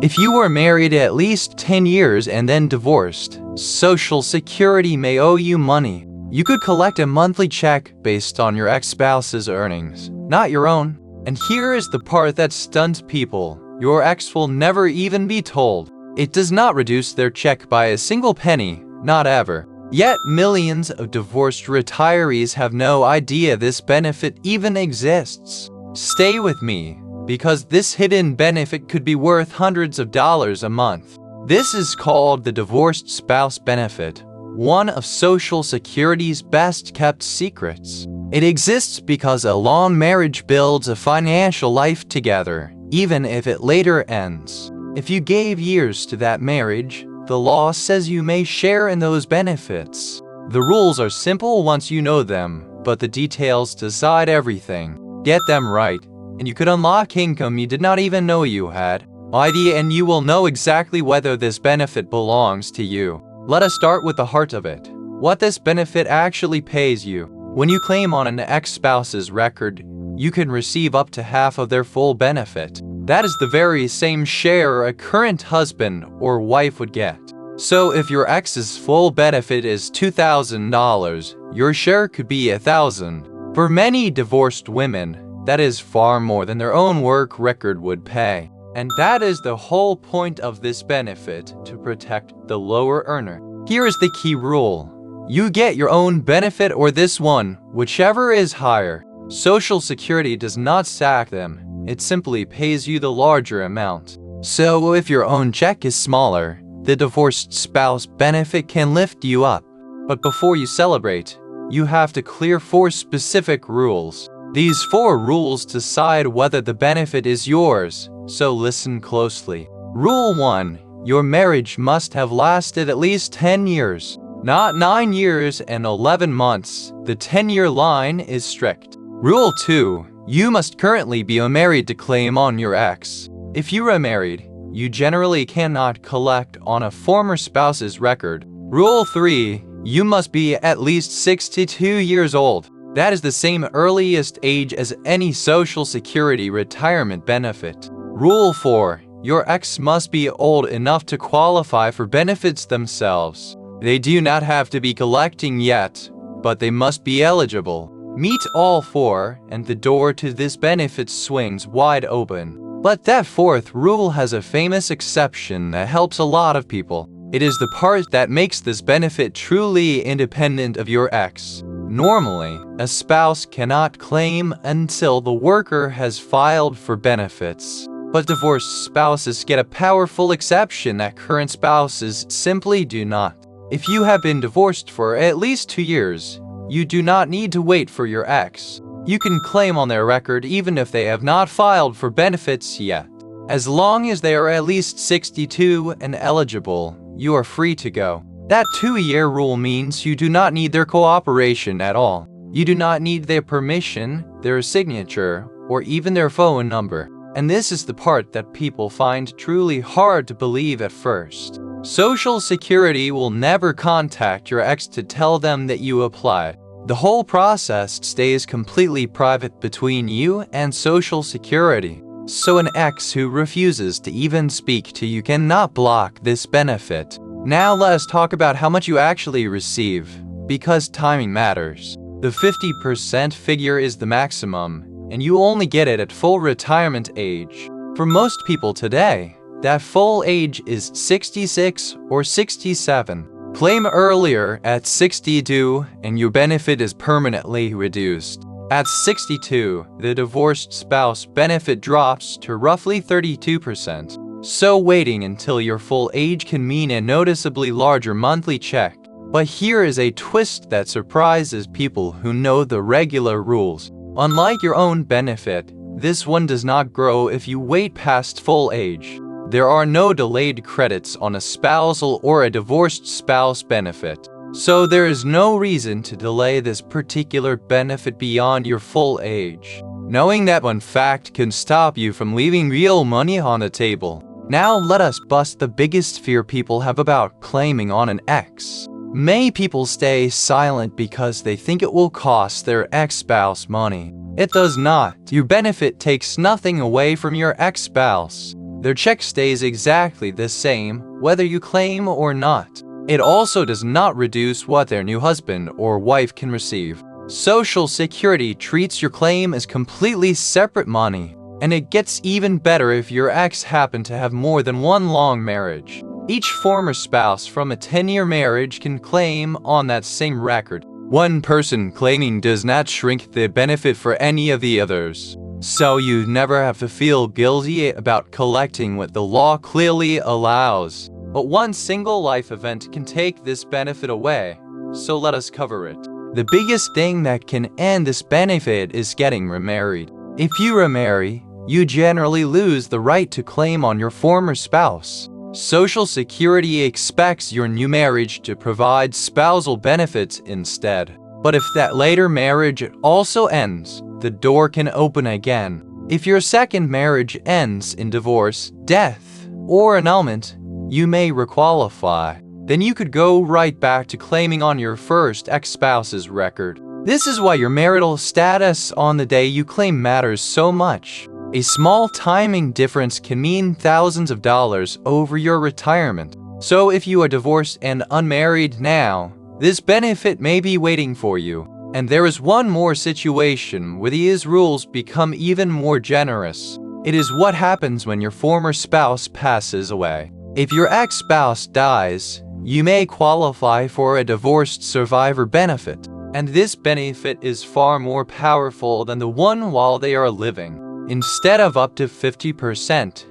If you were married at least 10 years and then divorced, Social Security may owe you money. You could collect a monthly check based on your ex-spouse's earnings, not your own. And here is the part that stuns people. Your ex will never even be told. It does not reduce their check by a single penny, not ever. Yet millions of divorced retirees have no idea this benefit even exists. Stay with me, because this hidden benefit could be worth hundreds of dollars a month. This is called the divorced spouse benefit, one of Social Security's best-kept secrets. It exists because a long marriage builds a financial life together, even if it later ends. If you gave years to that marriage, the law says you may share in those benefits. The rules are simple once you know them, but the details decide everything. Get them right, and you could unlock income you did not even know you had. By the end, you will know exactly whether this benefit belongs to you. Let us start with the heart of it. What this benefit actually pays you. When you claim on an ex-spouse's record, you can receive up to half of their full benefit. That is the very same share a current husband or wife would get. So if your ex's full benefit is $2,000, your share could be $1,000. For many divorced women, that is far more than their own work record would pay. And that is the whole point of this benefit, to protect the lower earner. Here is the key rule. You get your own benefit or this one, whichever is higher. Social Security does not sack them. It simply pays you the larger amount. So if your own check is smaller, the divorced spouse benefit can lift you up. But before you celebrate, you have to clear 4 specific rules. These 4 rules decide whether the benefit is yours, so listen closely. Rule 1. Your marriage must have lasted at least 10 years. Not 9 years and 11 months. The 10-year line is strict. Rule 2. You must currently be married to claim on your ex. If you are married, you generally cannot collect on a former spouse's record. Rule 3. You must be at least 62 years old. That is the same earliest age as any Social Security retirement benefit. Rule 4. Your ex must be old enough to qualify for benefits themselves. They do not have to be collecting yet, but they must be eligible. Meet all 4, and the door to this benefit swings wide open. But that 4th rule has a famous exception that helps a lot of people. It is the part that makes this benefit truly independent of your ex. Normally, a spouse cannot claim until the worker has filed for benefits. But divorced spouses get a powerful exception that current spouses simply do not. If you have been divorced for at least 2 years, you do not need to wait for your ex. You can claim on their record even if they have not filed for benefits yet. As long as they are at least 62 and eligible, you are free to go. That 2-year rule means you do not need their cooperation at all. You do not need their permission, their signature, or even their phone number. And this is the part that people find truly hard to believe at first. Social Security will never contact your ex to tell them that you applied. The whole process stays completely private between you and Social Security. So an ex who refuses to even speak to you cannot block this benefit. Now let us talk about how much you actually receive, because timing matters. The 50% figure is the maximum, and you only get it at full retirement age. For most people today, that full age is 66 or 67. Claim earlier at 62 and your benefit is permanently reduced. At 62, the divorced spouse benefit drops to roughly 32%. So waiting until your full age can mean a noticeably larger monthly check. But here is a twist that surprises people who know the regular rules. Unlike your own benefit, this one does not grow if you wait past full age. There are no delayed credits on a spousal or a divorced spouse benefit. So there is no reason to delay this particular benefit beyond your full age. Knowing that one fact can stop you from leaving real money on the table. Now let us bust the biggest fear people have about claiming on an ex. Many people stay silent because they think it will cost their ex-spouse money. It does not. Your benefit takes nothing away from your ex-spouse. Their check stays exactly the same whether you claim or not. It also does not reduce what their new husband or wife can receive. Social Security treats your claim as completely separate money, and it gets even better if your ex happened to have more than one long marriage. Each former spouse from a 10-year marriage can claim on that same record. One person claiming does not shrink the benefit for any of the others. So you never have to feel guilty about collecting what the law clearly allows. But one single life event can take this benefit away, so let us cover it. The biggest thing that can end this benefit is getting remarried. If you remarry, you generally lose the right to claim on your former spouse. Social Security expects your new marriage to provide spousal benefits instead. But if that later marriage also ends, the door can open again. If your second marriage ends in divorce, death, or annulment, you may requalify. Then you could go right back to claiming on your first ex-spouse's record. This is why your marital status on the day you claim matters so much. A small timing difference can mean thousands of dollars over your retirement. So if you are divorced and unmarried now, this benefit may be waiting for you. And there is one more situation where these rules become even more generous. It is what happens when your former spouse passes away. If your ex-spouse dies, you may qualify for a divorced survivor benefit. And this benefit is far more powerful than the one while they are living. Instead of up to 50%,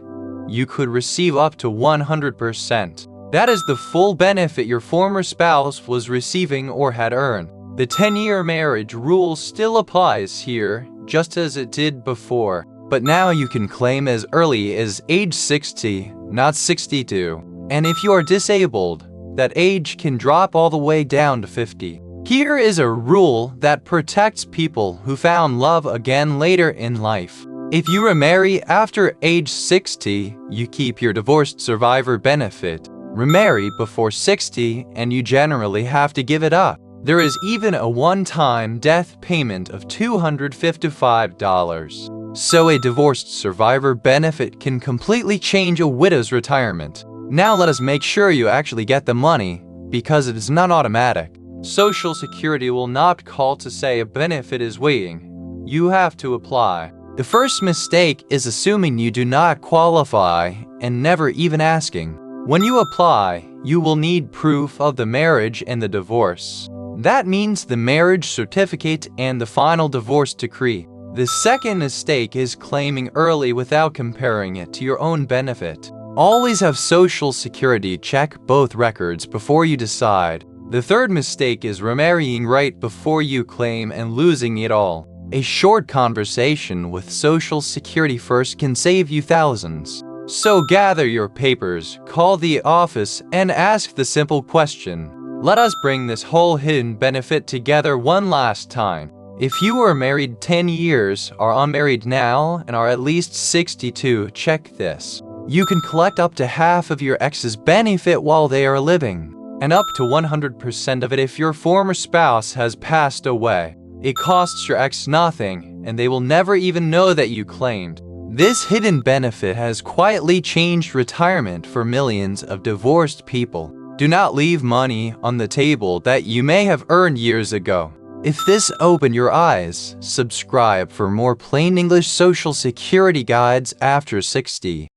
you could receive up to 100%. That is the full benefit your former spouse was receiving or had earned. The 10-year marriage rule still applies here, just as it did before. But now you can claim as early as age 60, not 62. And if you are disabled, that age can drop all the way down to 50. Here is a rule that protects people who found love again later in life. If you remarry after age 60, you keep your divorced survivor benefit. Remarry before 60, and you generally have to give it up. There is even a one-time death payment of $255. So a divorced survivor benefit can completely change a widow's retirement. Now let us make sure you actually get the money, because it is not automatic. Social Security will not call to say a benefit is waiting. You have to apply. The first mistake is assuming you do not qualify and never even asking. When you apply, you will need proof of the marriage and the divorce. That means the marriage certificate and the final divorce decree. The second mistake is claiming early without comparing it to your own benefit. Always have Social Security check both records before you decide. The third mistake is remarrying right before you claim and losing it all. A short conversation with Social Security first can save you thousands. So gather your papers, call the office, and ask the simple question. Let us bring this whole hidden benefit together one last time. If you were married 10 years, are unmarried now, and are at least 62, check this. You can collect up to half of your ex's benefit while they are living, and up to 100% of it if your former spouse has passed away. It costs your ex nothing, and they will never even know that you claimed. This hidden benefit has quietly changed retirement for millions of divorced people. Do not leave money on the table that you may have earned years ago. If this opened your eyes, subscribe for more plain English Social Security guides after 60.